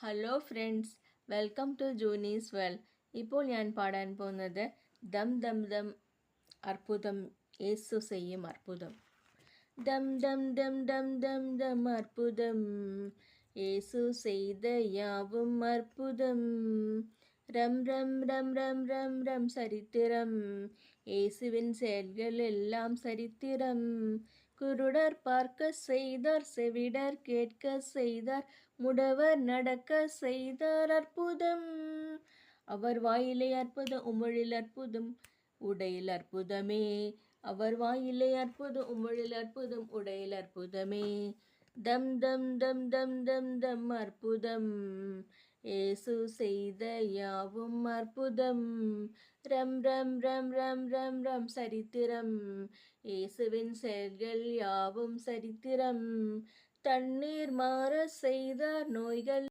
Hello friends, welcome to Juni's world. ഇപ്പോൾ ഞാൻ പാടാൻ പോകുന്നത് ദം ദം ദം അർബുദം യേസു ചെയ്യും അർബുദം. ദം ദം ദം ദം ദം ദം അർബുദം യേசு செய்த யாவும் அற்புதம். ரம் ரம் ரம் ரம் ரம் ரம் சரித்திரம், இயேசுவின் செயல்கள் எல்லாம் சரித்திரம். குருடர் பார்க்க செய்தார், செவிடர் கேட்க செய்தார், முடவர் நடக்க செய்தார் அற்புதம். அவர் வாயிலே அற்புதம், உமிழில் அற்புதம், உடையில் அற்புதமே. அவர் வாயிலே அற்புதம், உமிழில் அற்புதம், உடையில் அற்புதமே. தம் தம் தம் தம் தம் தம் அற்புதம், இயேசு செய்த யாவும் அற்புதம். ரம் ரம் ரம் ரம் ரம் ரம் சரித்திரம், இயேசுவின் செயல்கள் யாவும் சரித்திரம். தண்ணீர் மாற செய்தார், நோய்கள்